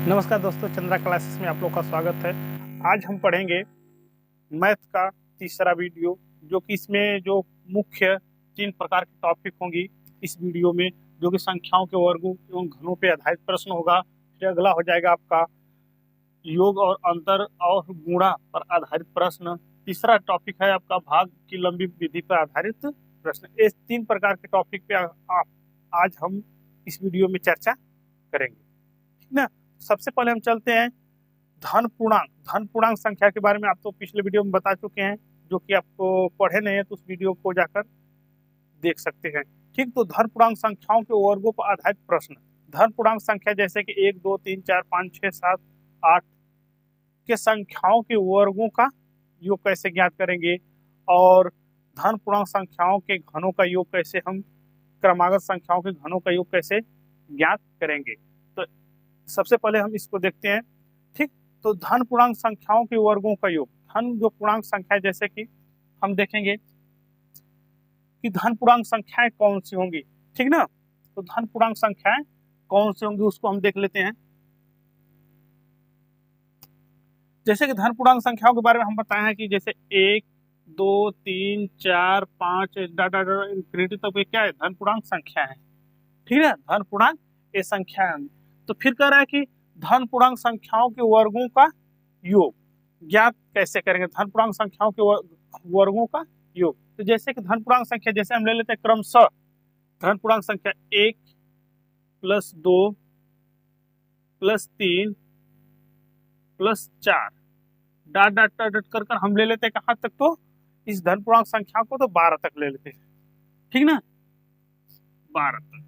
नमस्कार दोस्तों, चंद्रा क्लासेस में आप लोग का स्वागत है। आज हम पढ़ेंगे मैथ का तीसरा वीडियो, जो कि इसमें जो मुख्य 3 प्रकार की टॉपिक होंगी इस वीडियो में, जो कि संख्याओं के वर्गों एवं घनों पे आधारित प्रश्न होगा। फिर अगला हो जाएगा आपका योग और अंतर और गुणा पर आधारित प्रश्न। तीसरा टॉपिक है आपका भाग की लंबी विधि पर आधारित प्रश्न। इस 3 प्रकार के टॉपिक पे आज हम इस वीडियो में चर्चा करेंगे, ठीक ना। सबसे पहले हम चलते हैं धन पूर्णांक संख्या के बारे में। आप तो पिछले वीडियो में बता चुके हैं, जो कि आपको पढ़े नहीं है तो उस वीडियो को जाकर देख सकते हैं। ठीक, तो धन पूर्णांक संख्याओं के वर्गों पर आधारित प्रश्न। धन पूर्णांक संख्या जैसे कि 1 2 3 4 5 6 7 8 के संख्याओं के वर्गों का योग कैसे ज्ञात करेंगे, और धन पूर्णांक संख्याओं के घनों का योग कैसे, हम क्रमागत संख्याओं के घनों का योग कैसे ज्ञात करेंगे। तो सबसे पहले हम इसको देखते हैं। ठीक, तो धन पूर्णांक संख्याओं के वर्गों का योग। धन जो पूर्णांक संख्या, जैसे कि हम देखेंगे कि धन पूर्णांक संख्याएं कौन सी होंगी, ठीक ना। तो धन पूर्णांक संख्याएं कौन सी होंगी उसको हम देख लेते हैं। जैसे कि धन पूर्णांक संख्याओं के बारे में हम बताए हैं कि जैसे 1 2 3 4 5 इंफिनिटी तक ये क्या है, धन पूर्णांक संख्या है, ठीक है। धन पूर्णांक ये संख्या है। तो फिर कह रहा है कि धन पूर्णांक संख्याओं के वर्गों का योग ज्ञात कैसे करेंगे। धन पूर्णांक संख्याओं के वर्गों का योग, तो जैसे कि धन पूर्णांक संख्या जैसे हम ले लेते हैं क्रमशः धन पूर्णांक संख्या 1 + 2 + 3 + 4 डॉट डॉट डॉट डॉट कर हम ले लेते हैं कहाँ तक, तो इस धन पूर्णांक संख्या को तो 12 तक ले लेते हैं, ठीक ना। 12 तक,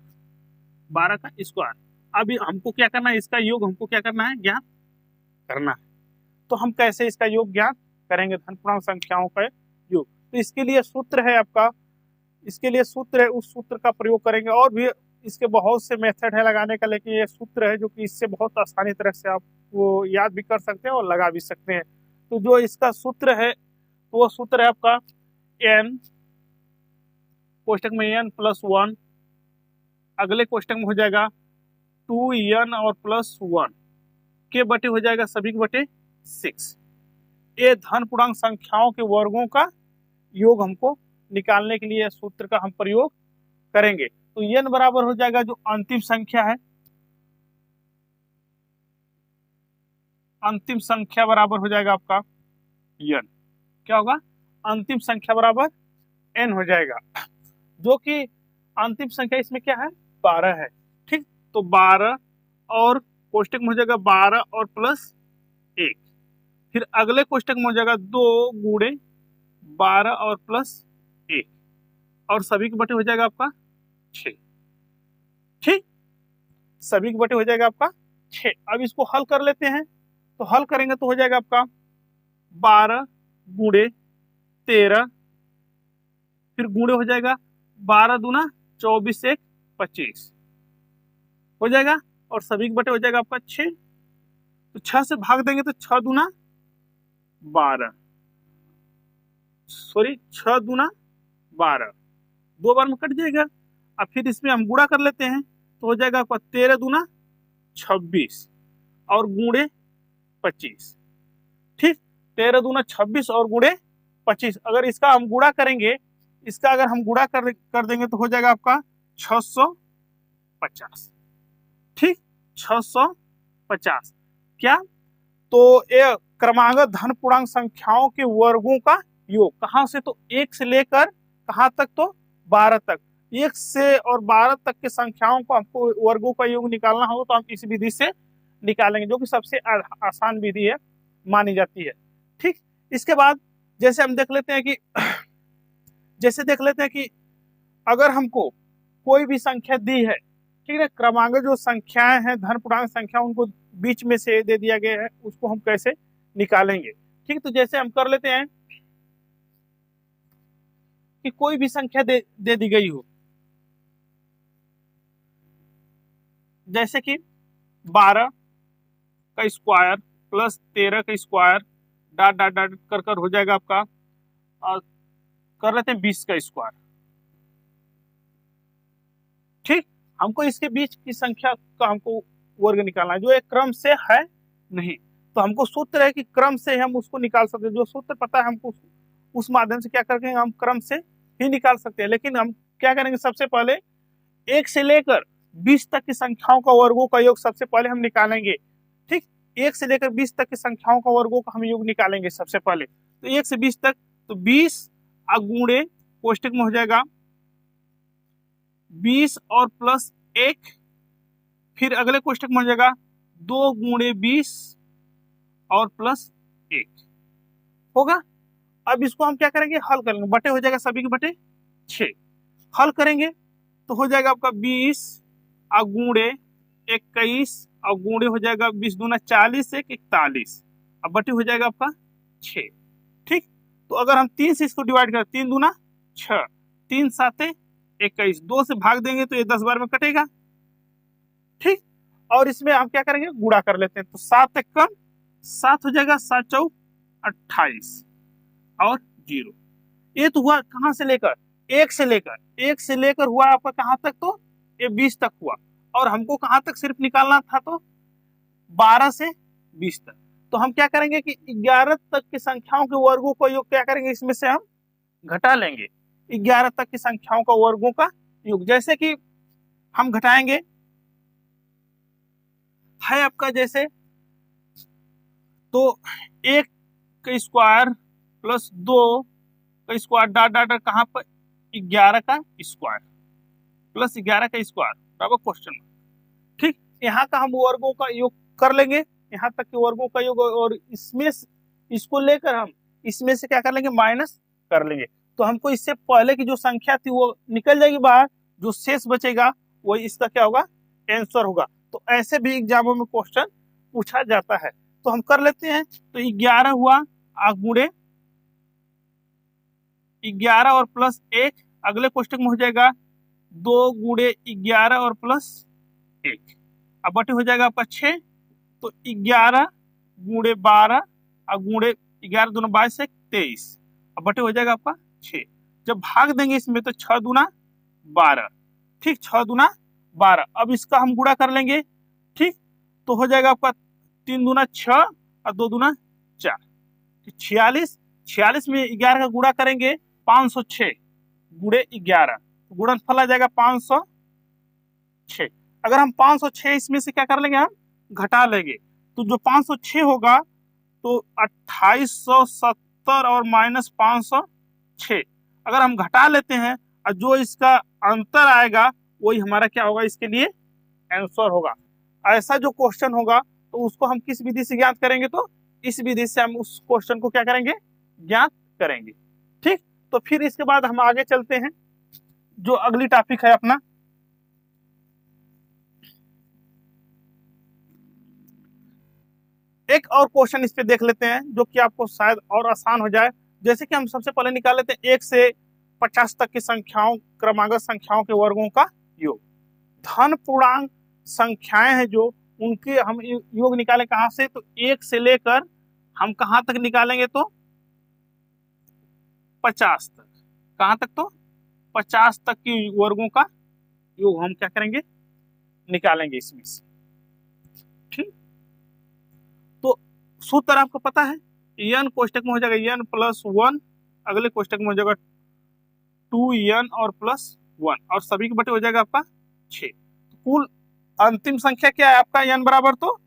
12 का स्क्वायर। अभी हमको क्या करना है, इसका योग हमको क्या करना है, ज्ञात करना है। तो हम कैसे इसका योग ज्ञात करेंगे, धन पूर्णांक संख्याओं का योग। तो इसके लिए सूत्र है आपका, इसके लिए सूत्र है, उस सूत्र का प्रयोग करेंगे। और भी इसके बहुत से मेथड है लगाने का, लेकिन ये सूत्र है जो कि इससे बहुत आसानी तरह से आप वो याद भी कर सकते हैं और लगा भी सकते हैं। तो जो इसका सूत्र है, तो वो सूत्र है आपका n कोष्टक में n+1, अगले कोष्टक में हो जाएगा 2n और +1 के बटे हो जाएगा सभी के बटे 6। ये धन पूर्णांक संख्याओं के वर्गों का योग हमको निकालने के लिए सूत्र का हम प्रयोग करेंगे। तो n बराबर हो जाएगा जो अंतिम संख्या है, अंतिम संख्या बराबर हो जाएगा आपका n। क्या होगा, अंतिम संख्या बराबर n हो जाएगा, जो कि अंतिम संख्या इसमें क्या है, 12 है। ठीक, तो 12 और कोष्टक में हो जाएगा 12 और +1, फिर अगले कोष्टक में हो जाएगा 2 गुणे 12 और +1, और सभी के बटे हो जाएगा आपका 6। ठीक, सभी के बटे हो जाएगा आपका 6। अब इसको हल कर लेते हैं। तो हल करेंगे तो हो जाएगा आपका 12 गुणे 13, फिर गुणे हो जाएगा 12 दूना 24 1 25 हो जाएगा, और सभी के बटे हो जाएगा आपका 6। तो 6 से भाग देंगे तो 6 दूना 12, सॉरी 6 दूना 12, 2 बार में कट जाएगा। अब फिर इसमें हम गुणा कर लेते हैं तो हो जाएगा आपका 13 दूना 26 और गुणे 25। ठीक, 13 दूना 26 और गुणे 25। अगर इसका हम गुणा करेंगे, इसका अगर हम गुणा कर देंगे तो हो जाएगा आपका 650। ठीक, 650 क्या, तो ये क्रमागत धन पूर्णांक संख्याओं के वर्गों का योग। कहां से, तो 1 से लेकर कहां तक, तो 12 तक। 1 से और 12 तक के संख्याओं को हमको वर्गों का योग निकालना होगा, तो हम इस विधि से निकालेंगे, जो कि सबसे आसान विधि है, मानी जाती है। ठीक, इसके बाद जैसे हम देख लेते हैं कि अगर हमको कोई भी संख्या दी है, ठीक है, क्रमांक जो संख्याएं हैं धन पूर्णांक संख्या, उनको बीच में से दे दिया गया है, उसको हम कैसे निकालेंगे। ठीक, तो जैसे हम कर लेते हैं कि कोई भी संख्या दे दी गई हो, जैसे कि 12 का स्क्वायर + 13 का स्क्वायर डॉट डॉट डॉट कर हो जाएगा आपका, और कर लेते हैं 20 का स्क्वायर। ठीक, हमको इसके बीच की संख्या का हमको वर्ग निकालना है, जो एक क्रम से है नहीं। तो हमको सूत्र है कि क्रम से हम उसको निकाल सकते हैं, जो सूत्र पता है हमको उस माध्यम से क्या करके हम क्रम से ही निकाल सकते हैं। लेकिन हम क्या करेंगे, सबसे पहले 1 से लेकर 20 तक की संख्याओं का वर्गों का योग सबसे पहले हम निकालेंगे। ठीक, 1 से लेकर 20 तक की संख्याओं का वर्गों का हम योग निकालेंगे सबसे पहले। तो 1 से 20 तक, तो 20 गुणे कोष्टक में हो जाएगा 20 और प्लस 1, फिर अगले कोष्टक में हो जाएगा 2 गुणे 20 और प्लस 1 होगा। अब इसको हम क्या करेंगे, हल करेंगे, बटे हो जाएगा सभी के बटे 6, हल करेंगे तो हो जाएगा आपका 20 गुणे 21 और गुणे हो जाएगा 20 दूना 40 से 41, अब बटे हो जाएगा आपका 6। ठीक, तो अगर हम 3 से इसको डिवाइड करें, 3 दूना 6, 3 साते 21, 2 से भाग देंगे तो ये 10 बार में कटेगा। ठीक, और इसमें हम क्या करेंगे, गुणा कर लेते हैं, तो 7 एक कम 7 हो जाएगा, 7 चौक 28 और 0। ये तो हुआ कहां से लेकर, 1 से लेकर हुआ आपका कहां तक, तो ये 20 तक हुआ, और हमको कहां तक सिर्फ निकालना था, तो 12 से 20 तक। तो हम क्या करेंगे कि 11 तक की संख्याओं के वर्गों का योग क्या करेंगे, इसमें से हम घटा लेंगे 11 तक की संख्याओं का वर्गों का योग। जैसे कि हम घटाएंगे, है आपका जैसे, तो 1 का स्क्वायर प्लस 2 का स्क्वायर डाट डाट कहां पर, 11 का स्क्वायर प्लस 11 का स्क्वायर बराबर क्वेश्चन। ठीक, यहाँ का हम वर्गों का योग कर लेंगे, यहाँ तक के वर्गों का योग, और इसमें इसको लेकर हम इसमें से क्या कर लेंगे, माइनस कर लेंगे। तो हमको इससे पहले की जो संख्या थी वो निकल जाएगी बाहर, जो शेष बचेगा वही इसका क्या होगा, आंसर होगा। तो ऐसे भी एग्जामों में क्वेश्चन पूछा जाता है। तो हम कर लेते हैं, तो 11 हुआ गुणे 11 और प्लस 1, अगले क्वेश्चन में हो जाएगा 2 गुणे 11 और प्लस 1, अब बटे हो जाएगा आपका 6, तो 11 गुणे 12 और गुणे 11 दूना 22 से 23, अब बटे हो जाएगा आपका 6। जब भाग देंगे इसमें तो 6 दूना 12, ठीक, 6 दूना 12। अब इसका हम गुणा कर लेंगे, ठीक, तो हो जाएगा आपका 3 दूना 6 और 2 दूना 4, 46। 46 में 11 का गुणा करेंगे 506 गुणे 11, गुणनफल आ जाएगा 506। अगर हम 506 इसमें से क्या कर लेंगे, हम घटा लेंगे, तो जो 506 होगा तो 2870 और माइनस 506 अगर हम घटा लेते हैं, और जो इसका अंतर आएगा वही हमारा क्या होगा, इसके लिए आंसर होगा। ऐसा जो क्वेश्चन होगा तो उसको हम किस विधि से ज्ञात करेंगे, तो इस विधि से हम उस क्वेश्चन को क्या करेंगे, ज्ञात करेंगे। ठीक, तो फिर इसके बाद हम आगे चलते हैं, जो अगली टॉपिक है अपना, एक और क्वेश्चन इस पे देख लेते हैं जो कि आपको शायद और आसान हो जाए। जैसे कि हम सबसे पहले निकाल लेते हैं 1 से 50 तक की संख्याओं, क्रमागत संख्याओं के वर्गों का योग। धन पूर्णांक संख्याएं हैं जो, उनके हम योग निकालें कहां से, तो 1 से लेकर हम कहां तक निकालेंगे, तो 50 तक, कहां तक, तो 50 तक की वर्गों का योग हम क्या करेंगे, निकालेंगे इसमें से। ठीक, तो सूत्र आपको पता है, n कोष्टक में हो जाएगा n प्लस 1, अगले कोष्टक में हो जाएगा 2n और प्लस 1, और सभी के बटे हो जाएगा आपका 6। तो कुल अंतिम संख्या क्या है आपका, n बराबर, तो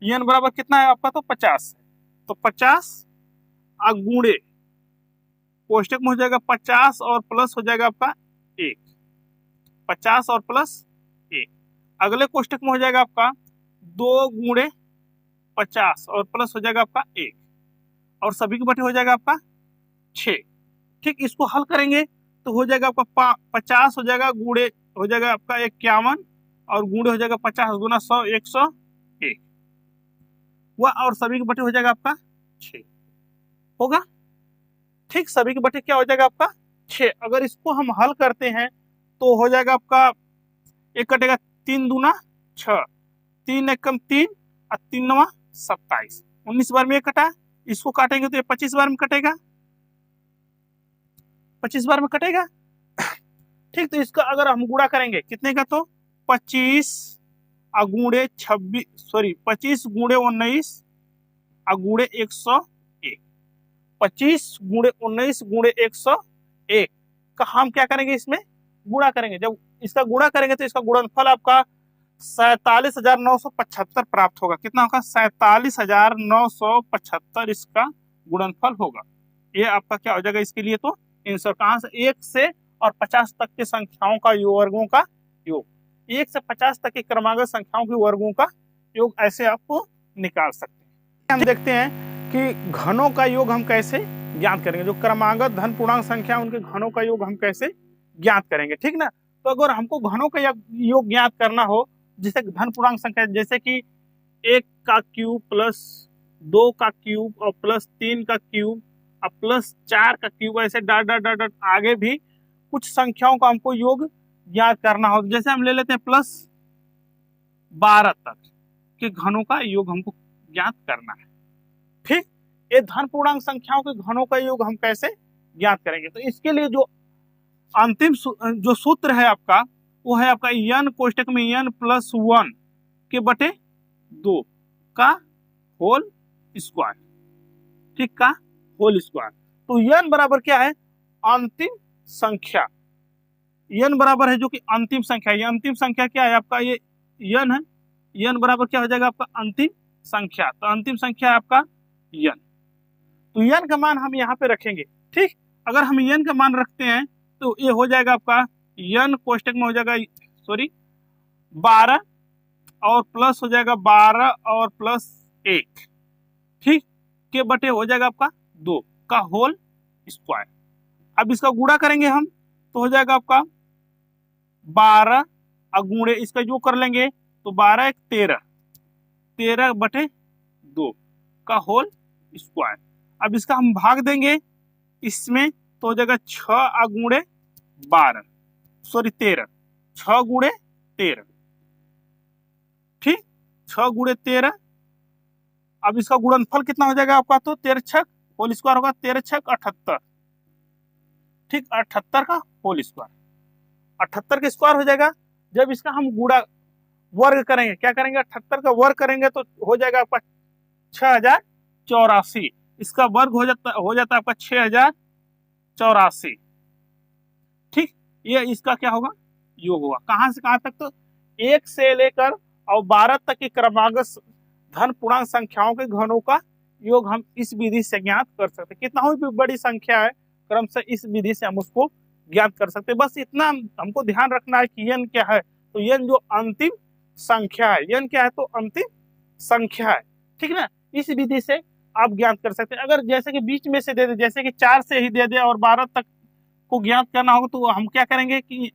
n बराबर कितना है आपका, तो 50 है। तो 50 गुणे कोष्टक में हो जाएगा 50 और प्लस हो जाएगा आपका 1, 50 और प्लस 1, अगले कोष्टक में हो जाएगा आपका 2 गुणे 50 और प्लस हो जाएगा आपका 1, और सभी के बटे हो जाएगा आपका 6। ठीक, इसको हल करेंगे तो हो जाएगा आपका 50 हो जाएगा, गुणे हो जाएगा आपका 51, और गुणे हो जाएगा 50 गुना 100 101 हुआ, और सभी के बटे हो जाएगा आपका 6 होगा। ठीक, सभी के बटे क्या हो जाएगा आपका 6। अगर इसको हम हल करते हैं तो हो जाएगा आपका, एक कटेगा 3 दूना 6, 3 एकम 3 और 3 नवा 27, 19 बार में कटा, इसको काटेंगे तो ये 25 बार में कटेगा, 25 बार में कटेगा। ठीक, तो इसका अगर हम गुणा करेंगे कितने का, तो 25 अगुणे 25 गुणे 19 अगुणे 101। 25 गुणे 19 गुणे 101 का हम क्या करेंगे, इसमें गुणा करेंगे। जब इसका गुणा करेंगे तो इसका गुणनफल आपका 47,975 प्राप्त होगा। कितना होगा? 47,975 इसका गुणनफल होगा। ये आपका क्या हो जाएगा इसके लिए? तो आंसर कहां से? 1 से और 50 तक की संख्याओं का वर्गों का योग, 1 से 50 तक की क्रमागत संख्याओं के वर्गों का योग ऐसे आपको निकाल सकते हैं। हम देखते हैं कि घनों का योग हम कैसे ज्ञात करेंगे। जो क्रमागत धन पूर्णांक संख्या उनके घनों का योग हम कैसे ज्ञात करेंगे, ठीक ना। तो अगर हमको घनों का योग ज्ञात करना हो, जैसे धन पूर्णांक संख्या, जैसे कि 1 का क्यूब प्लस 2 का क्यूब और प्लस 3 का क्यूब और प्लस 4 का क्यूब, ऐसे डॉट डॉट डॉट आगे भी कुछ संख्याओं का हमको योग ज्ञात करना हो। जैसे हम ले लेते हैं प्लस 12 तक के घनों का योग हमको ज्ञात करना है। ठीक, ये धन पूर्णांक संख्याओं के घनों का योग हम कैसे ज्ञात करेंगे? तो इसके लिए जो अंतिम जो सूत्र है आपका, वो है आपका n कोष्टक में n प्लस 1 के बटे 2 का होल स्क्वायर। ठीक, का होल स्क्वायर। तो n बराबर क्या है? अंतिम संख्या। n बराबर है जो कि अंतिम संख्या। ये अंतिम संख्या क्या है आपका? ये n है। n बराबर क्या हो जाएगा आपका? अंतिम संख्या। तो अंतिम संख्या है आपका n। तो n का मान हम यहाँ पे रखेंगे। ठीक, अगर हम n का मान रखते हैं तो ये हो जाएगा आपका n कोष्टक में हो जाएगा 12 और प्लस हो जाएगा 12 और प्लस 1, ठीक, के बटे हो जाएगा आपका 2 का होल स्क्वायर। अब इसका गुणा करेंगे हम तो हो जाएगा आपका 12 अगुणे इसका जो कर लेंगे तो 12 1 13, 13 बटे 2 का होल स्क्वायर। अब इसका हम भाग देंगे इसमें तो हो जाएगा 6 अगुणे 12 सॉरी 13, 6 गुणे 13, ठीक, 6 गुणे 13। अब इसका गुणनफल कितना हो जाएगा आपका? तो 13 छक होल स्क्वायर होगा, 13 छक 78, ठीक, 78 का होल स्क्वायर, 78 का स्क्वायर हो जाएगा। जब इसका हम गुणा वर्ग करेंगे, क्या करेंगे? 78 का वर्ग करेंगे तो हो जाएगा आपका 6084। इसका वर्ग हो जाता है आपका 6084, ठीक। ये इसका क्या होगा? योग होगा। कहां से कहां तक? तो 1 से लेकर और 12 तक की क्रमागत धन पूर्णांक संख्याओं के घनों का योग हम इस विधि से ज्ञात कर सकते हैं। कितना भी बड़ी संख्या है क्रम से इस विधि से हम उसको ज्ञात कर सकते हैं। बस इतना हमको ध्यान रखना है कि n क्या है। तो n जो अंतिम संख्या है, n क्या है? तो अंतिम संख्या है, ठीक ना। इस विधि से आप ज्ञात कर सकते हैं। अगर जैसे कि बीच में से दे दे, जैसे कि 4 से ही दे दे और 12 तक को ज्ञात करना होगा, तो हम क्या करेंगे कि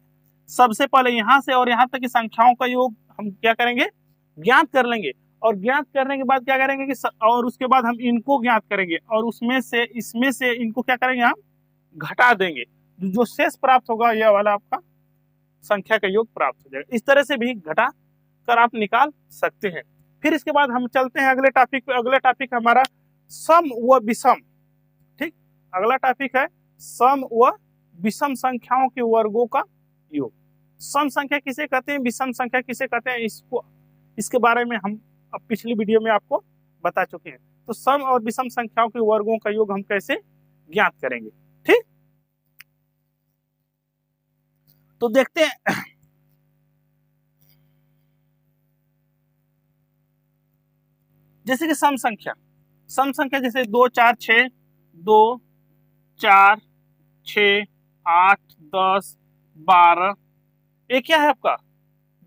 सबसे पहले यहाँ से और यहाँ तक की संख्याओं का योग हम क्या करेंगे? ज्ञात कर लेंगे। और ज्ञात करने के बाद क्या करेंगे कि और उसके बाद हम इनको ज्ञात करेंगे और उसमें से इसमें से इनको क्या करेंगे? हम घटा देंगे। जो शेष प्राप्त होगा यह वाला आपका संख्या का योग प्राप्त हो जाएगा। इस तरह से भी घटा कर आप निकाल सकते हैं। फिर इसके बाद हम चलते हैं अगले टॉपिक पे। अगला टॉपिक हमारा सम व विषम, ठीक, अगला टॉपिक है सम व विषम संख्याओं के वर्गों का योग। सम संख्या किसे कहते हैं, विषम संख्या किसे कहते हैं, इसके बारे में हम अब पिछली वीडियो में आपको बता चुके हैं। तो सम और विषम संख्याओं के वर्गों का योग हम कैसे ज्ञात करेंगे, ठीक। तो देखते हैं जैसे कि सम संख्या जैसे 2 4 6, 2 4 6 8 10 12, ये क्या है आपका?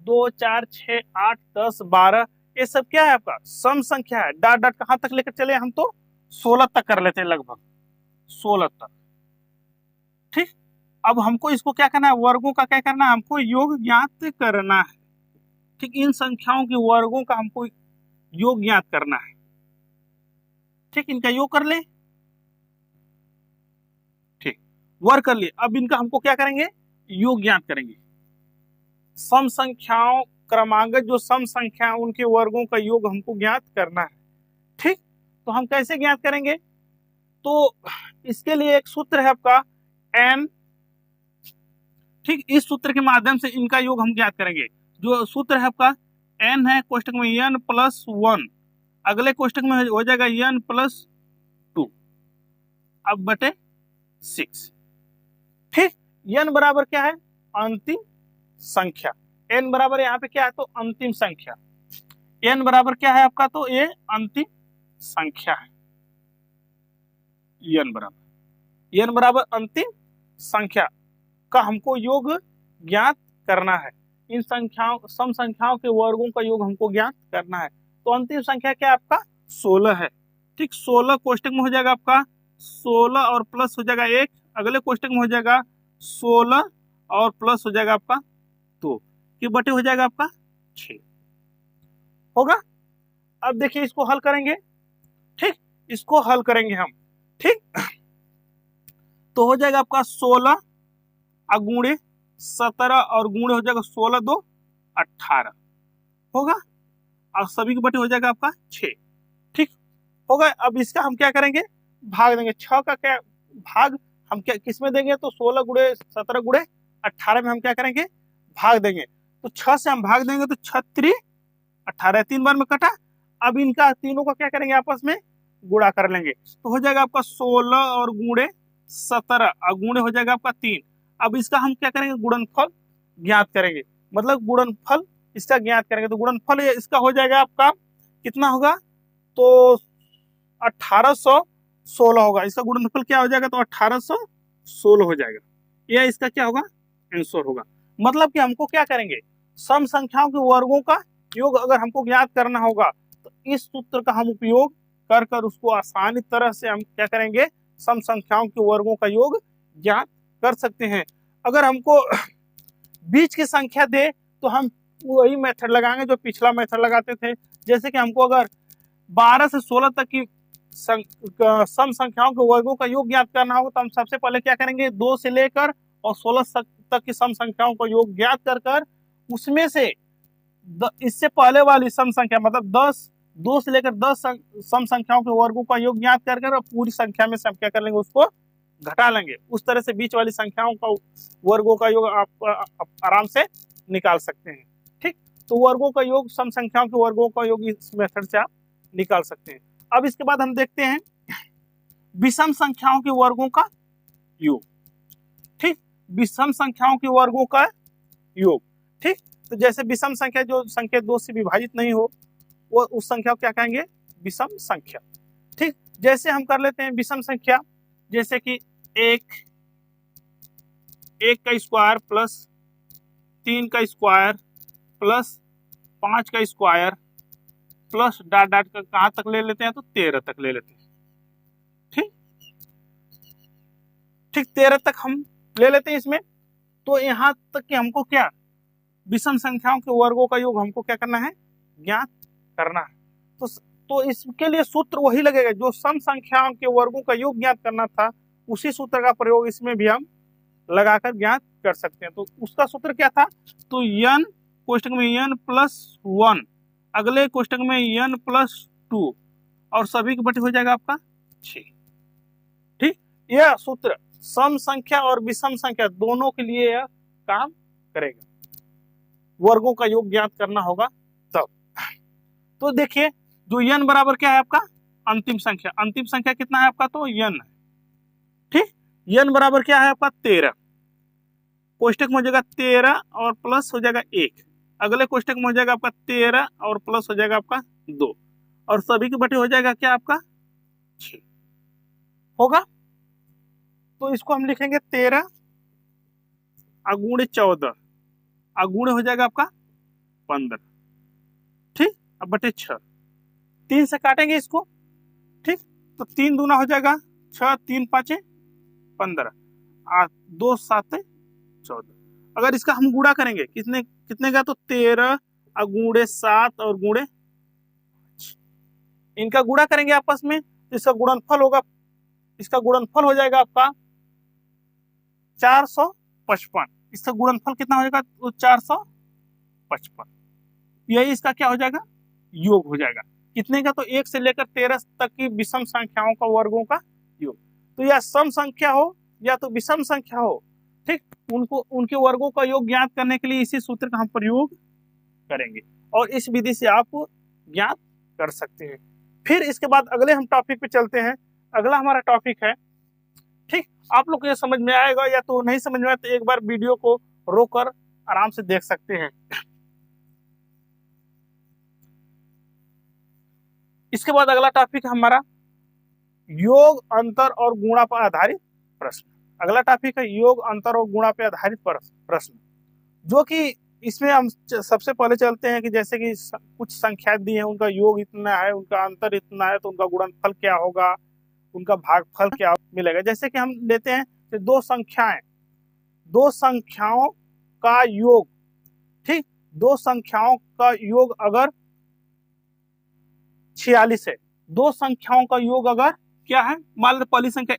2 4 6 8 10 12, ये सब क्या है आपका? सम संख्या है। डॉट डॉट कहां तक लेकर चले हम? तो 16 तक कर लेते हैं, लगभग 16 तक, ठीक। अब हमको इसको क्या करना है? वर्गों का क्या करना है? हमको योग ज्ञात करना है, ठीक। इन संख्याओं के वर्गों का हमको योग ज्ञात करना है, ठीक। इनका योग कर ले, ठीक, वर्ग कर लिए। अब इनका हमको क्या करेंगे? योग ज्ञात करेंगे। सम संख्याओं क्रमागत जो सम संख्या है उनके वर्गों का योग हमको ज्ञात करना है, ठीक। तो हम कैसे ज्ञात करेंगे? तो इसके लिए एक सूत्र है आपका n, ठीक। इस सूत्र के माध्यम से इनका योग हम ज्ञात करेंगे। जो सूत्र है आपका n है कोष्टक में n प्लस 1, अगले कोष्टक में हो जाएगा n प्लस 2, अब बटे 6। ठीक, n बराबर क्या है? अंतिम संख्या। n बराबर यहाँ पे क्या है? तो अंतिम संख्या। n बराबर क्या है आपका? तो ये अंतिम संख्या है। n बराबर अंतिम संख्या का हमको योग ज्ञात करना है। इन संख्याओं, सम संख्याओं के वर्गों का योग हमको ज्ञात करना है। तो अंतिम संख्या क्या है आपका? 16 है। ठीक, 16 कोष्टक में हो जाएगा आपका 16 और प्लस हो जाएगा 1, अगले कोष्टक में हो जाएगा 16 और प्लस हो जाएगा आपका 2, कि बटे हो जाएगा आपका 6 होगा। अब देखिए इसको हल करेंगे। ठीक, इसको हल करेंगे हम। ठीक, तो हो जाएगा आपका 16 गुणे 17 और गुणे हो जाएगा 16 2 18 होगा, और सभी के बटे हो जाएगा आपका 6। ठीक होगा। अब इसका हम क्या करेंगे? भाग देंगे। 6 का क्या भाग हम क्या किस में देंगे? तो 16 गुणे 17 गुणे 18 में हम क्या करेंगे? भाग देंगे। तो 6 से हम भाग देंगे तो 6 3 18, 3 बार में कटा। अब इनका तीनों का क्या करेंगे? आपस में गुणा कर लेंगे। तो हो जाएगा आपका 16 और गुणे 17 और गुणे हो जाएगा आपका 3। अब इसका हम क्या करेंगे? गुणनफल ज्ञात करेंगे, मतलब गुणनफल इसका ज्ञात करेंगे। तो गुणनफल इसका हो जाएगा आपका कितना होगा? तो 1816 होगा। इसका गुणनफल क्या हो जाएगा? तो 1816 हो जाएगा। यह इसका क्या होगा? आंसर होगा। मतलब कि हमको क्या करेंगे? सम संख्याओं के वर्गों का योग अगर हमको ज्ञात करना होगा तो इस सूत्र का हम उपयोग कर कर उसको आसानी तरह से हम क्या करेंगे? सम संख्याओं के वर्गों का योग ज्ञात कर सकते हैं। अगर हमको बीच की संख्या दे तो हम वही मेथड लगाएंगे जो पिछला मेथड लगाते थे। जैसे कि हमको अगर 12 से 16 तक की सम संख्याओं के वर्गों का योग ज्ञात करना होगा तो हम सबसे पहले क्या करेंगे? 2 से लेकर और 16 तक की सम संख्याओं का योग ज्ञात कर कर उसमें से इससे पहले वाली सम संख्या मतलब 2 से लेकर 10 सम संख्याओं के वर्गों का योग ज्ञात कर कर और पूरी संख्या में से हम क्या कर लेंगे? उसको घटा लेंगे। उस तरह से बीच वाली संख्याओं का वर्गों का योग आप आराम से निकाल सकते हैं। ठीक, तो वर्गों का योग, सम संख्याओं के वर्गों का योग इस मेथड से आप निकाल सकते हैं। अब इसके बाद हम देखते हैं विषम संख्याओं के वर्गों का योग। ठीक, विषम संख्याओं के वर्गों का योग। ठीक, तो जैसे विषम संख्या जो संख्या 2 से विभाजित नहीं हो वो उस संख्या को क्या कहेंगे? विषम संख्या। ठीक, जैसे हम कर लेते हैं विषम संख्या, जैसे कि 1 का स्क्वायर प्लस 3 का स्क्वायर प्लस 5 का स्क्वायर प्लस डॉट डॉट का कहां तक ले लेते हैं? तो 13 तक ले लेते हैं। ठीक, 13 तक हम ले लेते हैं इसमें। तो यहां तक कि हमको क्या विषम संख्याओं के वर्गों का योग हमको क्या करना है? ज्ञात करना है। तो इसके लिए सूत्र वही लगेगा जो सम संख्याओं के वर्गों का योग ज्ञात करना था, उसी सूत्र का प्रयोग इसमें भी हम लगाकर ज्ञात कर सकते हैं। तो उसका सूत्र क्या था? तो n कोष्टक में n प्लस 1, अगले कोष्टक में n प्लस 2 और सभी के बटे हो जाएगा आपका 6। ठीक, यह सूत्र सम संख्या और विषम संख्या दोनों के लिए यह काम करेगा। वर्गों का योग ज्ञात करना होगा तब। तो देखिए जो n बराबर क्या है आपका? अंतिम संख्या। अंतिम संख्या कितना है आपका? तो n है। ठीक, n बराबर क्या है आपका? 13। कोष्टक में हो जाएगा 13 और प्लस हो जाएगा 1, अगले कोष्टक में हो जाएगा आपका 13 और प्लस हो जाएगा आपका 2 और सभी के बटे हो जाएगा क्या आपका? 6 होगा। तो इसको हम लिखेंगे 13 गुणे 14 गुणे हो जाएगा आपका 15। ठीक, अब बटे 6, 3 से काटेंगे इसको। ठीक, तो 3 दूना हो जाएगा 6, 3 5 15 2 7 14। अगर इसका हम गुणा करेंगे कितने का? तो 13 गुणे 7 और गुणे 5, इनका गुणा करेंगे आपस में तो इसका गुणनफल होगा। इसका गुणनफल हो जाएगा आपका 455। इसका गुणनफल कितना हो जाएगा? तो 455। यही इसका क्या हो जाएगा? योग हो जाएगा। कितने का? तो 1 से लेकर 13 तक की विषम संख्याओं का वर्गों का योग। तो या सम संख्या हो या तो विषम संख्या हो, ठीक, उनके वर्गों का योग ज्ञात करने के लिए इसी सूत्र का हम प्रयोग करेंगे। और इस विधि से आप ज्ञात कर सकते हैं। फिर इसके बाद अगले हम टॉपिक पे चलते हैं। अगला हमारा टॉपिक है, ठीक, आप लोग को ये समझ में आएगा या तो नहीं समझ में आए तो एक बार वीडियो को रोक कर आराम से देख सकते हैं। इसके बाद अगला टॉपिक हमारा योग, अंतर और गुणा पर आधारित प्रश्न। अगला टॉपिक है योग, अंतर और गुणा पर आधारित प्रश्न, जो कि इसमें हम सबसे पहले चलते हैं कि जैसे कि कुछ संख्या दी है, उनका योग इतना है, उनका अंतर इतना है, तो उनका गुणनफल क्या होगा, उनका भागफल क्या मिलेगा। जैसे कि हम लेते हैं कि दो संख्याओं का योग, ठीक, दो संख्याओं का योग अगर 46 है, दो संख्याओं का योग अगर क्या है, मान लो पहली संख्या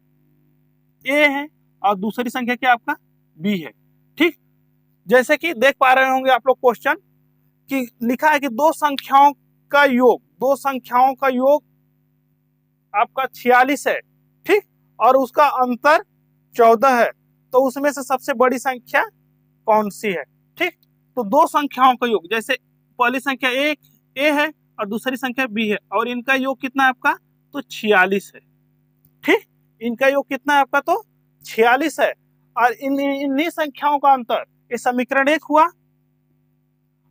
a है और दूसरी संख्या क्या आपका b है, ठीक। जैसे कि देख पा रहे होंगे आप लोग क्वेश्चन कि लिखा है कि दो संख्याओं का योग आपका 46 है, ठीक, और उसका अंतर 14 है, तो उसमें से सबसे बड़ी संख्या कौन सी है, ठीक। तो दो संख्याओं का योग, जैसे पहली संख्या a है और दूसरी संख्या b है, और इनका योग कितना है आपका, तो 46 है, ठीक। इनका योग कितना है आपका, तो 46 है, और इन्हीं संख्याओं का अंतर, ये समीकरण 1 हुआ,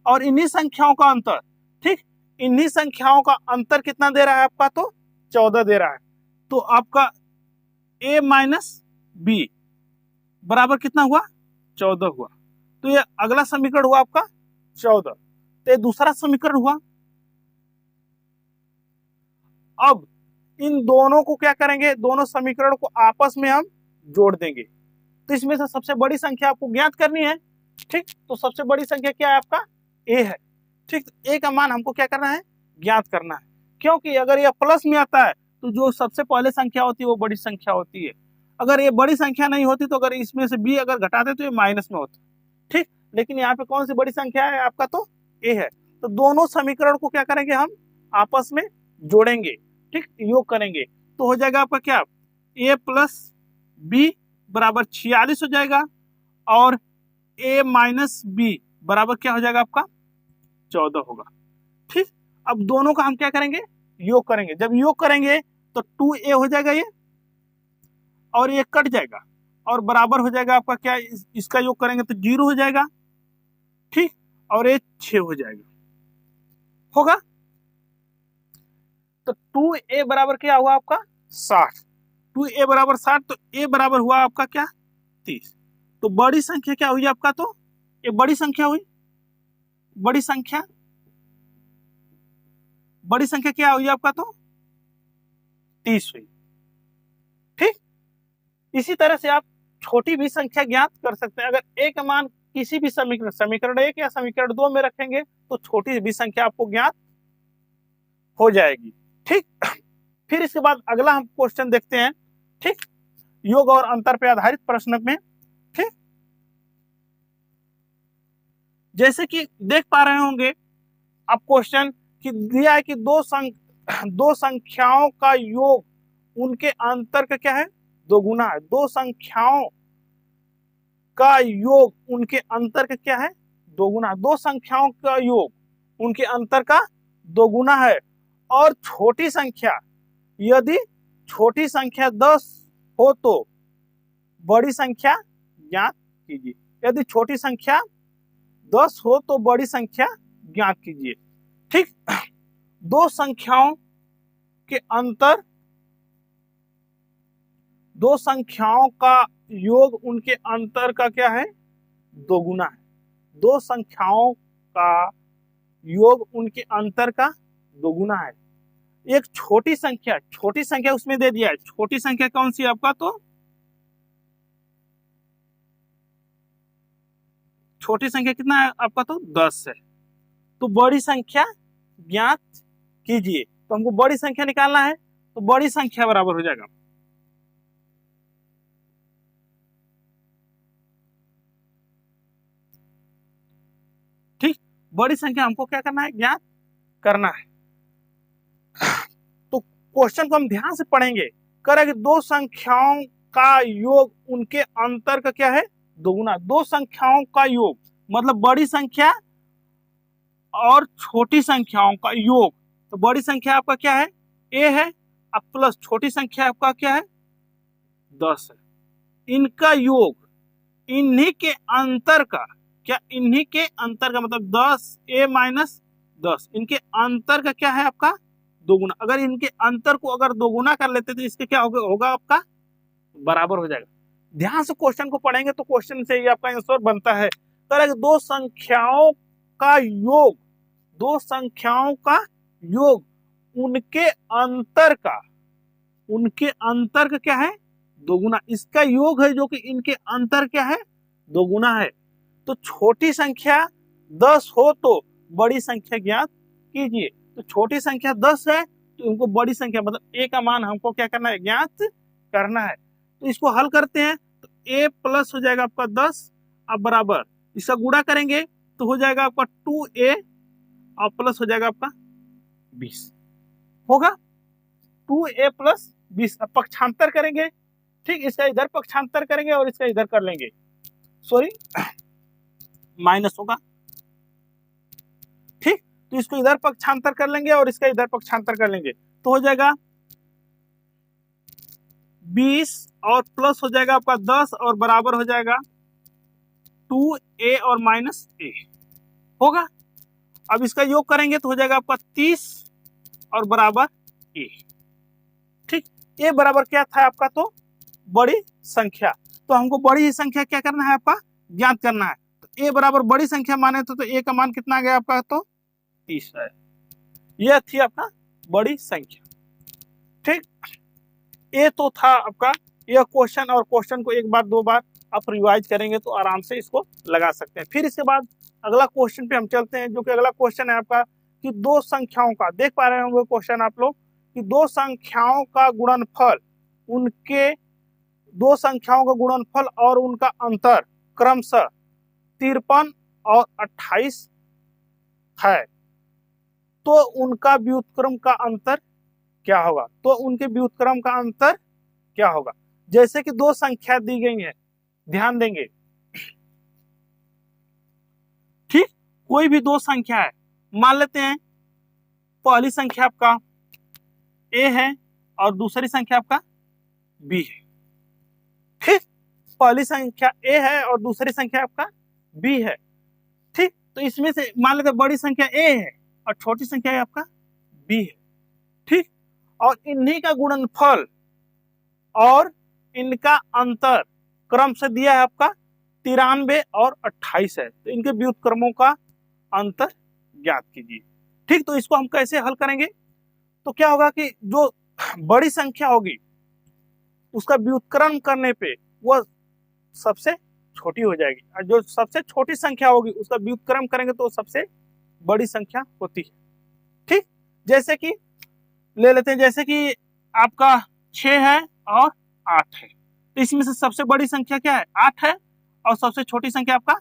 और इन्हीं संख्याओं का अंतर, ठीक, इन्हीं संख्याओं का अंतर कितना दे रहा है आपका, तो 14 दे रहा है। तो आपका a माइनस b बराबर कितना हुआ, 14 हुआ। तो ये अगला समीकरण हुआ आपका 14। तो ये दूसरा समीकरण हुआ। अब इन दोनों को क्या करेंगे, दोनों समीकरण को आपस में हम जोड़ देंगे। तो इसमें से सबसे बड़ी संख्या आपको ज्ञात करनी है, ठीक। तो सबसे बड़ी संख्या क्या है आपका, a है, ठीक। a का मान हमको क्या करना है, ज्ञात करना है, क्योंकि अगर यह प्लस में आता है तो जो सबसे पहले संख्या होती है वो बड़ी संख्या होती है। अगर ये बड़ी संख्या नहीं होती तो अगर इसमें से b अगर घटाते तो ये माइनस में होता, ठीक। लेकिन यहाँ पे कौन सी बड़ी संख्या है आपका, तो a है। तो दोनों समीकरण को क्या करेंगे, हम आपस में जोड़ेंगे, ठीक, योग करेंगे, तो हो जाएगा आपका क्या, a प्लस b बराबर 46 हो जाएगा, और a माइनस b बराबर क्या हो जाएगा आपका, 14 होगा, ठीक। अब दोनों का हम क्या करेंगे, योग करेंगे। जब योग करेंगे तो 2a हो जाएगा ये, और ये कट जाएगा, और बराबर हो जाएगा आपका क्या, इसका योग करेंगे तो 0 हो जाएगा, ठीक, और ये 6 हो जाएगा, होगा। तो 2a बराबर क्या हुआ आपका 60, 2a बराबर 60, तो a बराबर हुआ आपका क्या 30। तो बड़ी संख्या क्या हुई आपका, तो ये बड़ी संख्या हुई, बड़ी संख्या क्या हुई आपका, तो 30 हुई, ठीक। इसी तरह से आप छोटी भी संख्या ज्ञात कर सकते हैं। अगर a का मान किसी भी समीकरण 1 या समीकरण 2 में रखेंगे तो छोटी भी संख्या आपको ज्ञात हो जाएगी, ठीक। फिर इसके बाद अगला हम क्वेश्चन देखते हैं, ठीक, योग और अंतर पर आधारित प्रश्न में, ठीक। जैसे कि देख पा रहे होंगे आप क्वेश्चन कि दिया है कि दो संख्याओं का योग उनके अंतर का क्या है, दोगुना है। दो संख्याओं का योग उनके अंतर का क्या है, दोगुना। दो संख्याओं का योग उनके अंतर का दोगुना है, और छोटी संख्या, यदि छोटी संख्या 10 हो तो बड़ी संख्या ज्ञात कीजिए। यदि छोटी संख्या 10 हो तो बड़ी संख्या ज्ञात कीजिए, ठीक। दो संख्याओं के अंतर, दो संख्याओं का योग उनके अंतर का क्या है, दोगुना है। दो संख्याओं का योग उनके अंतर का दोगुना है। एक छोटी संख्या उसमें दे दिया है। छोटी संख्या कौन सी है आपका, तो छोटी संख्या कितना है आपका, तो 10 है। तो बड़ी संख्या ज्ञात कीजिए। तो हमको बड़ी संख्या निकालना है, तो बड़ी संख्या बराबर हो जाएगा, ठीक। बड़ी संख्या हमको क्या करना है, ज्ञात करना है। तो क्वेश्चन को हम ध्यान से पढ़ेंगे। करेंगे दो संख्याओं का योग उनके अंतर का क्या है, दोगुना। दो संख्याओं का योग मतलब बड़ी संख्या और छोटी संख्याओं का योग। तो बड़ी संख्या आपका क्या है, a है, अब प्लस छोटी संख्या आपका क्या है, 10 है। इनका योग, इन्हीं के अंतर का, क्या इन्हीं के अंतर का मतलब 10 a माइनस 10, इनके अंतर का क्या है आपका दोगुना। अगर इनके अंतर को अगर दोगुना कर लेते तो इसके क्या होगा आपका बराबर हो जाएगा। ध्यान से क्वेश्चन को पढ़ेंगे तो क्वेश्चन से ही आपका आंसर बनता है। तो दो संख्याओं का योग, दो संख्याओं का योग उनके अंतर का, उनके अंतर का क्या है दोगुना, इसका योग है जो कि इनके अंतर क्या है दोगुना है। तो छोटी संख्या 10 हो तो बड़ी संख्या ज्ञात कीजिए। तो छोटी संख्या 10 है तो इनको बड़ी संख्या मतलब a का मान हमको क्या करना है, ज्ञात करना है। तो इसको हल करते हैं तो a प्लस हो जाएगा आपका 10, अब बराबर इसका गुणा करेंगे तो हो जाएगा आपका 2a और प्लस हो जाएगा आपका 20 होगा, 2a प्लस 20। अब पक्षांतर करेंगे, ठीक, इसका इधर पक्षांतर करेंगे और इसका इधर कर लेंगे, सॉरी माइनस होगा, ठीक। तो इसको इधर पक्षांतर कर लेंगे और इसका इधर पक्षांतर कर लेंगे तो हो जाएगा 20 और प्लस हो जाएगा आपका 10 और बराबर हो जाएगा 2a और माइनस a होगा। अब इसका योग करेंगे तो हो जाएगा आपका 30 और बराबर a, ठीक। a बराबर क्या था आपका, तो बड़ी संख्या। तो हमको बड़ी संख्या क्या करना है आपका ज्ञात करना है। तो a बराबर बड़ी संख्या माने तो a का मान कितना आ गया आपका, तो 30 है। यह थी आपका बड़ी संख्या, ठीक। ये तो था आपका यह क्वेश्चन, और क्वेश्चन को एक बार दो बार आप रिवाइज करेंगे तो आराम से इसको लगा सकते हैं। फिर इसके बाद अगला क्वेश्चन पे हम चलते हैं, जो कि अगला क्वेश्चन है आपका कि दो संख्याओं का, देख पा रहे होंगे क्वेश्चन आप लोग, कि दो संख्याओं का गुणनफल, उनके दो संख्याओं का गुणनफल और उनका अंतर क्रमशः 53 और 28 है, तो उनका व्युत्क्रम का अंतर क्या होगा। तो उनके व्युत्क्रम का अंतर क्या होगा। जैसे कि दो संख्या दी गई है, ध्यान देंगे, ठीक। कोई भी दो संख्या है, मान लेते हैं पहली संख्या आपका a है और दूसरी संख्या आपका b है, ठीक। पहली संख्या a है और दूसरी संख्या आपका b है, ठीक। तो इसमें से मान लेते बड़ी संख्या a है और छोटी संख्या आपका b है, ठीक। और इन्हीं का गुणनफल और इनका अंतर क्रम से दिया है आपका 93 और 28 है, तो इनके व्युत्क्रमों का अंतर ज्ञात कीजिए, ठीक। तो इसको हम कैसे हल करेंगे, तो क्या होगा कि जो बड़ी संख्या होगी उसका व्युत्क्रम करने पे वह सबसे छोटी हो जाएगी, और जो सबसे छोटी संख्या होगी उसका व्युत्क्रम करेंगे तो सबसे बड़ी संख्या होती है, ठीक। जैसे कि ले लेते हैं, जैसे कि आपका 6 है और 8 है, तो इसमें से सबसे बड़ी संख्या क्या है 8 है और सबसे छोटी संख्या आपका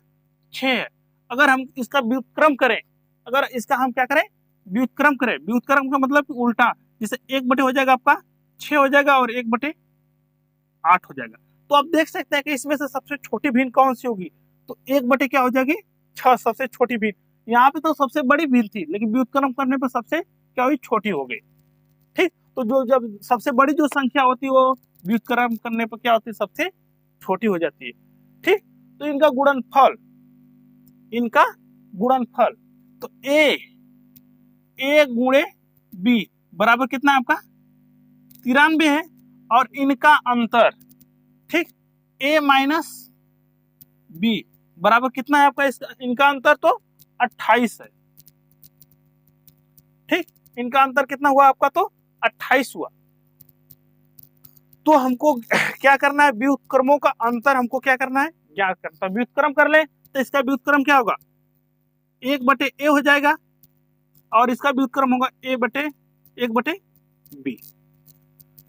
6 है। अगर हम इसका व्युत्क्रम करें, अगर इसका हम क्या करें व्युत्क्रम करें, व्युत्क्रम का मतलब उल्टा, जैसे 1/8 हो जाएगा आपका 6 हो जाएगा और 1/8 हो जाएगा। तो आप देख सकते हैं कि इसमें से सबसे छोटी भिन्न कौन सी होगी, तो 1/6 क्या हो जाएगी 6, सबसे छोटी भिन्न। यहाँ पे तो सबसे बड़ी भिन्न थी लेकिन व्युत्क्रम करने पर सबसे क्या हुई छोटी हो गई, ठीक। तो जो जब सबसे बड़ी जो संख्या होती है वो व्युत्क्रम करने पर क्या होती है सबसे छोटी हो जाती है, ठीक। तो इनका गुणनफल, इनका गुणनफल तो a गुणे b बराबर कितना है आपका 93 है, और इनका अंतर, ठीक, a माइनस b बराबर कितना है आपका, इनका अंतर तो 28 है, ठीक। इनका अंतर कितना हुआ आपका, तो 28 हुआ। तो हमको क्या करना है, व्युत्क्रमों का अंतर हमको क्या करना है ज्ञात करना। तो व्युत्क्रम कर ले तो इसका व्युत्क्रम क्या होगा 1/a हो जाएगा, और इसका व्युत्क्रम होगा 1/b।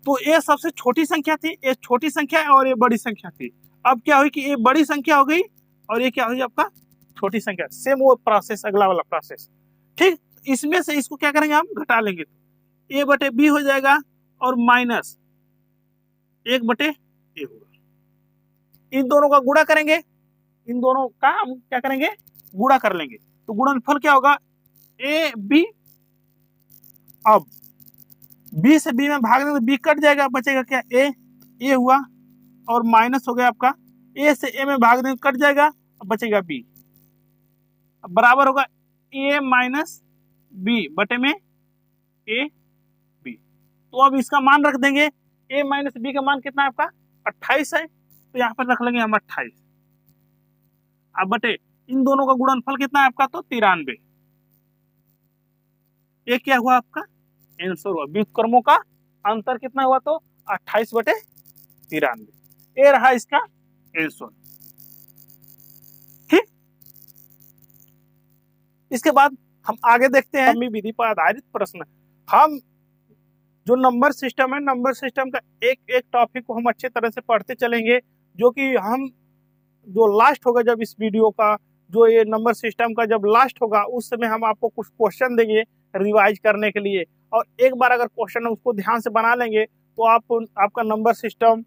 तो ये सबसे छोटी संख्या थी, ये छोटी संख्या है और ये बड़ी संख्या थी। अब क्या हुई कि ये बड़ी संख्या हो गई और ये क्या हुई आपका छोटी संख्या। सेम वो प्रोसेस, अगला वाला प्रोसेस, ठीक। इसमें से इसको क्या करेंगे हम घटा लेंगे, तो a/b हो जाएगा और माइनस 1/a होगा। इन दोनों का गुणा करेंगे, इन दोनों का हम क्या करेंगे गुणा कर लेंगे, तो गुणनफल क्या होगा ए बी, अब बी से बी में भाग दें तो बी कट जाएगा, बचेगा क्या ए हुआ, और माइनस हो गया आपका ए से ए में भाग दें कट जाएगा, अब बचेगा बी, अब बराबर होगा ए माइनस बी बटे में ए बी। तो अब इसका मान रख देंगे, ए माइनस बी का मान कितना है आपका 28 है, तो यहाँ पर रख लेंगे हम 28, अब बटे इन दोनों का गुणनफल कितना है आपका, तो 93। ये क्या हुआ आपका आंसर हुआ, व्युत्क्रमों का अंतर कितना हुआ, तो 28 बटे 93, ये रहा इसका आंसर। ठीक, इसके बाद हम आगे देखते हैं विधि पर आधारित प्रश्न। हम जो नंबर सिस्टम है, नंबर सिस्टम का एक एक टॉपिक को हम अच्छे तरह से पढ़ते चलेंगे, जो कि हम जो लास्ट होगा जब इस वीडियो का, जो ये नंबर सिस्टम का जब लास्ट होगा, उस समय हम आपको कुछ क्वेश्चन देंगे रिवाइज करने के लिए, और एक बार अगर क्वेश्चन है उसको ध्यान से बना लेंगे तो आपका नंबर सिस्टम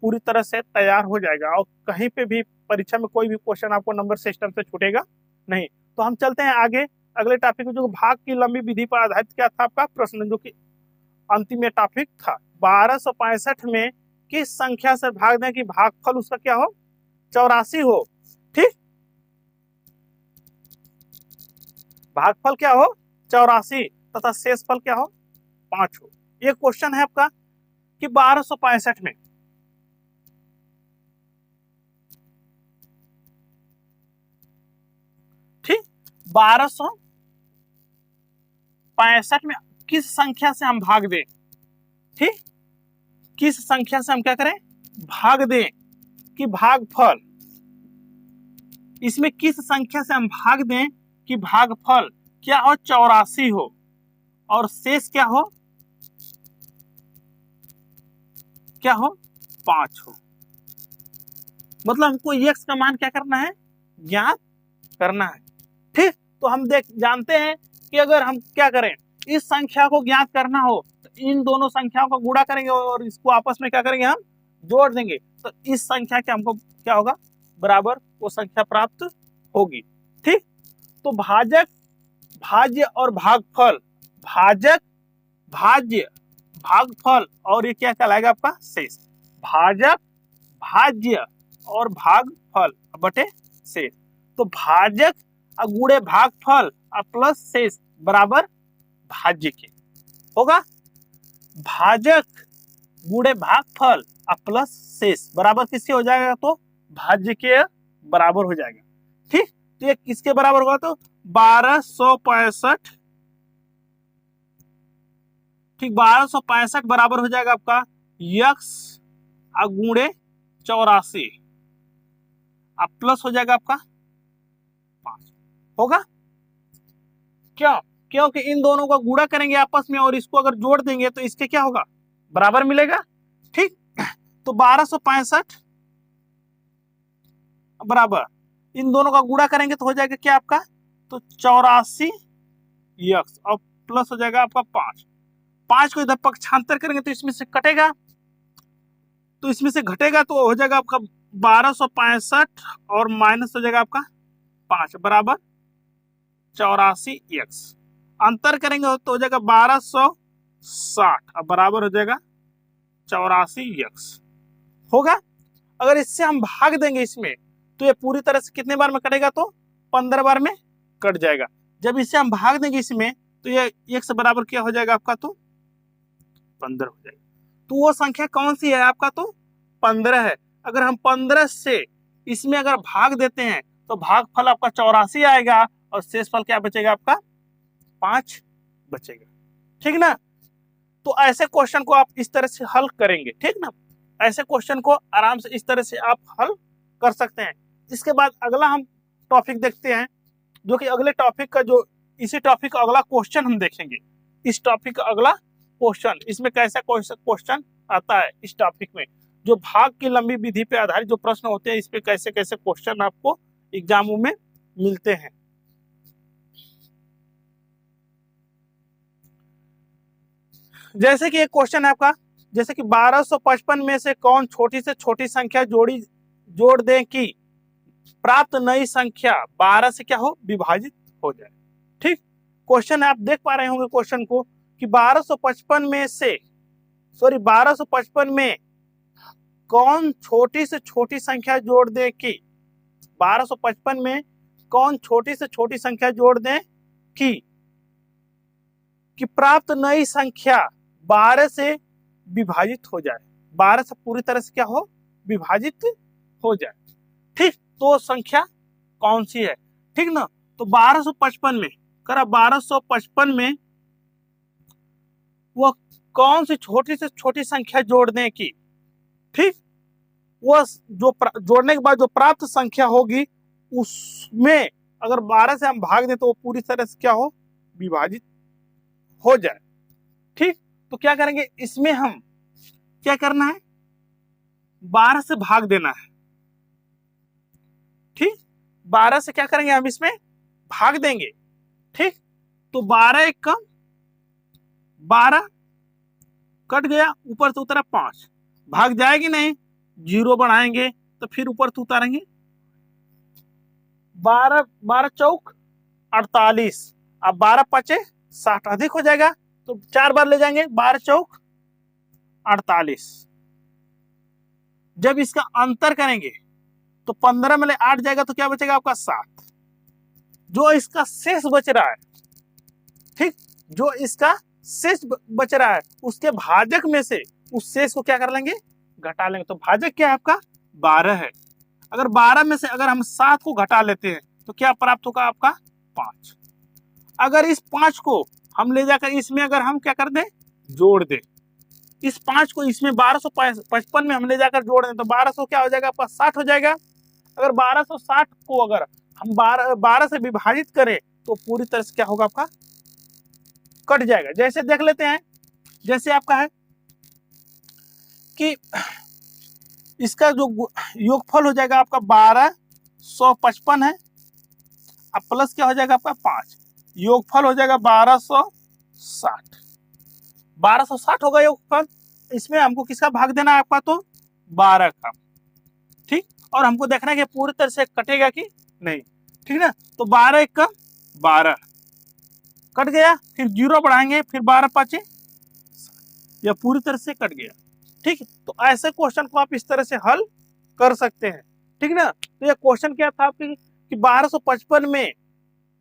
पूरी तरह से तैयार हो जाएगा, और कहीं पे भी परीक्षा में कोई भी क्वेश्चन आपको नंबर सिस्टम से छूटेगा नहीं। तो हम चलते हैं आगे अगले टॉपिक में, जो भाग की लंबी विधि पर आधारित क्या था आपका प्रश्न, जो कि अंतिम टॉपिक था। 1265 में किस संख्या से भाग दें कि भागफल उसका क्या हो, 84 हो। ठीक, भागफल क्या हो 84 तथा शेषफल क्या हो 5 हो। ये क्वेश्चन है आपका कि 1265 में ठीक 1265 में किस संख्या से हम भाग दें, ठीक किस संख्या से हम क्या करें भाग दें कि भागफल, इसमें किस संख्या से हम भाग दें कि भागफल क्या हो 84 हो और शेष क्या हो 5 हो। मतलब हमको x का मान क्या करना है, ज्ञात करना है। ठीक, तो हम जानते हैं कि अगर हम क्या करें, इस संख्या को ज्ञात करना हो तो इन दोनों संख्याओं का गुणा करेंगे और इसको आपस में क्या करेंगे, हम जोड़ देंगे, तो इस संख्या के हमको क्या होगा, बराबर वो संख्या प्राप्त होगी। ठीक, तो भाजक, भाज्य और भागफल, भाजक, भाज्य, भागफल, और ये क्या कहलाएगा आपका शेष। भाजक, भाज्य और भागफल बटे शेष। तो भाजक गुणे भागफल प्लस शेष बराबर भाज्य के होगा। भाजक गुणे भागफल प्लस शेष बराबर किसके हो जाएगा, तो भाज्य के बराबर हो जाएगा। ठीक, तो ये किसके बराबर होगा, तो 1265, ठीक 1265 बराबर हो जाएगा आपका x गुणे 84 प्लस हो जाएगा आपका 5 होगा। क्यों, क्योंकि इन दोनों का गुणा करेंगे आपस में और इसको अगर जोड़ देंगे तो इसके क्या होगा, बराबर मिलेगा। ठीक, तो 1265 बराबर इन दोनों का गुणा करेंगे तो हो जाएगा क्या आपका, तो 84 x और प्लस हो जाएगा आपका 5 को इधर पक्षांतर करेंगे तो इसमें से कटेगा, तो इसमें से घटेगा तो हो जाएगा आपका 1265 और माइनस हो जाएगा आपका 5 बराबर 84 x, अंतर करेंगे तो हो जाएगा 1260 और बराबर हो जाएगा 84 x होगा। अगर इससे हम भाग देंगे इसमें तो ये पूरी तरह से कितने बार में कटेगा, तो 15 बार में कट जाएगा। जब इससे हम भाग देंगे इसमें तो ये x बराबर क्या हो जाएगा आपका, तो 15 हो जाएगा। तो वो संख्या कौन सी है आपका, तो 15 है। अगर हम 15 से इसमें अगर भाग देते हैं तो भागफल आपका 84 आएगा और शेषफल क्या बचेगा आपका 5 बचेगा। ठीक ना, तो ऐसे क्वेश्चन को आप इस तरह से हल करेंगे। ठीक ना, ऐसे क्वेश्चन को आराम से इस तरह से आप हल कर सकते हैं। इसके बाद अगला हम टॉपिक देखते हैं, जो कि अगले टॉपिक का जो इसी टॉपिक का अगला क्वेश्चन हम देखेंगे। इस टॉपिक का अगला क्वेश्चन, इसमें कैसा क्वेश्चन आता है इस टॉपिक में, जो भाग की लंबी विधि पे आधारित जो प्रश्न होते हैं, इस पे कैसे कैसे क्वेश्चन आपको एग्जामों में मिलते हैं। जैसे कि एक क्वेश्चन है आपका, जैसे कि 1255 में से कौन छोटी से छोटी संख्या जोड़ दें कि प्राप्त नई संख्या 12 से क्या हो, विभाजित हो जाए। ठीक, क्वेश्चन आप देख पा रहे होंगे क्वेश्चन को कि 1255 में कौन छोटी से छोटी संख्या जोड़ दे कि 1255 में कौन छोटी से छोटी संख्या जोड़ दें कि प्राप्त नई संख्या 12 से विभाजित हो जाए, 12 से पूरी तरह से क्या हो, विभाजित हो जाए। ठीक, तो संख्या कौन सी है, ठीक ना। तो 1255 में 1255 में वह कौन सी छोटी से छोटी संख्या जोड़ दें कि, ठीक, वह जो जोड़ने के बाद जो प्राप्त संख्या होगी उसमें अगर 12 से हम भाग दें तो वो पूरी तरह से क्या हो, विभाजित हो जाए। ठीक, तो क्या करेंगे, इसमें हम क्या करना है, 12 से भाग देना है। ठीक, 12 से क्या करेंगे, हम इसमें भाग देंगे। ठीक, तो 12 एक कम 12 कट गया, ऊपर से उतरा 5, भाग जाएगी नहीं, 0 बढ़ाएंगे तो फिर ऊपर से उतारेंगे, 12 चौक 48, अब 12 पचे 60 अधिक हो जाएगा तो 4 बार ले जाएंगे, 12 चौक 48। जब इसका अंतर करेंगे तो 15 में 8 जाएगा तो क्या बचेगा आपका 7। जो इसका शेष बच रहा है, ठीक, जो इसका शेष बच रहा है उसके भाजक में से उस शेष को क्या कर लेंगे, घटा लेंगे। तो भाजक क्या है आपका, 12 है। अगर 12 में से अगर हम 7 को घटा लेते हैं तो क्या प्राप्त होगा आपका, 5। अगर इस 5 को हम ले जाकर इसमें अगर हम क्या कर दें, जोड़ दें, इस 5 को इसमें 1255 में हम ले जाकर जोड़ दें तो 1200 क्या हो जाएगा आपका, 60 हो जाएगा। अगर 1260 को अगर हम 12 से विभाजित करें तो पूरी तरह से क्या होगा आपका, कट जाएगा। जैसे देख लेते हैं, जैसे आपका है कि इसका जो योगफल हो जाएगा आपका 1255 है, अब प्लस क्या हो जाएगा आपका 5, योगफल हो जाएगा 1260। 1260 होगा योगफल, इसमें हमको किसका भाग देना है आपका, तो 12 का। ठीक, और हमको देखना है कि पूरी तरह से कटेगा कि नहीं, ठीक ना। तो 12 एक का 12 कट गया, फिर 0 बढ़ाएंगे, फिर 12 पाँचे, यह पूरी तरह से कट गया। ठीक, तो ऐसे क्वेश्चन को आप इस तरह से हल कर सकते हैं, ठीक ना। तो यह क्वेश्चन क्या था आपकी कि 1255 में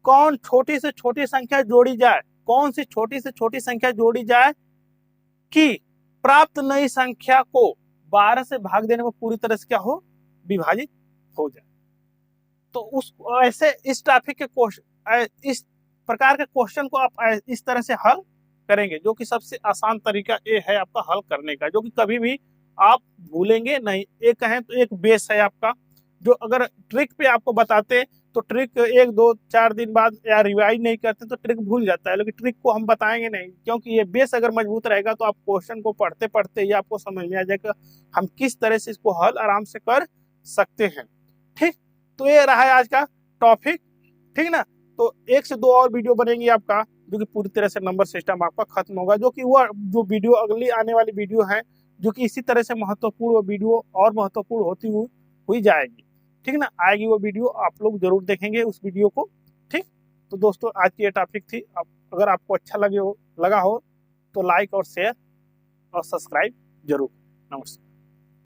कौन छोटी से छोटी संख्या जोड़ी जाए, कौन सी छोटी से छोटी संख्या जोड़ी जाए कि प्राप्त नई संख्या को 12 से भाग देने में पूरी तरह से क्या हो, विभाजित हो जाए। तो उस ऐसे इस टॉपिक के क्वेश्चन, इस प्रकार के क्वेश्चन को आप इस तरह से हल करेंगे, जो कि सबसे आसान तरीका ये है आपका हल करने का, जो कि कभी भी आप भूलेंगे नहीं। एक कहें तो एक बेस है आपका, जो अगर ट्रिक पे आपको बताते तो ट्रिक 1, 2, 4 दिन बाद या रिवाइज नहीं करते तो ट्रिक भूल जाता है, लेकिन ट्रिक को हम बताएंगे नहीं, क्योंकि ये बेस अगर मजबूत रहेगा तो आप क्वेश्चन को पढ़ते पढ़ते ही आपको समझ में आ जाएगा हम किस तरह से इसको हल आराम से कर सकते हैं। ठीक, तो ये रहा है आज का टॉपिक, ठीक ना। तो 1 से 2 और वीडियो बनेंगी आपका, जो कि पूरी तरह से नंबर सिस्टम आपका खत्म होगा, जो कि वह जो वीडियो अगली आने वाली वीडियो है जो कि इसी तरह से महत्वपूर्ण वीडियो और महत्वपूर्ण होती हुई जाएगी, ठीक ना। आएगी वो वीडियो, आप लोग जरूर देखेंगे उस वीडियो को। ठीक, तो दोस्तों आज की ये टॉपिक थी। अगर आपको अच्छा लगा हो तो लाइक और शेयर और सब्सक्राइब जरूर। नमस्कार।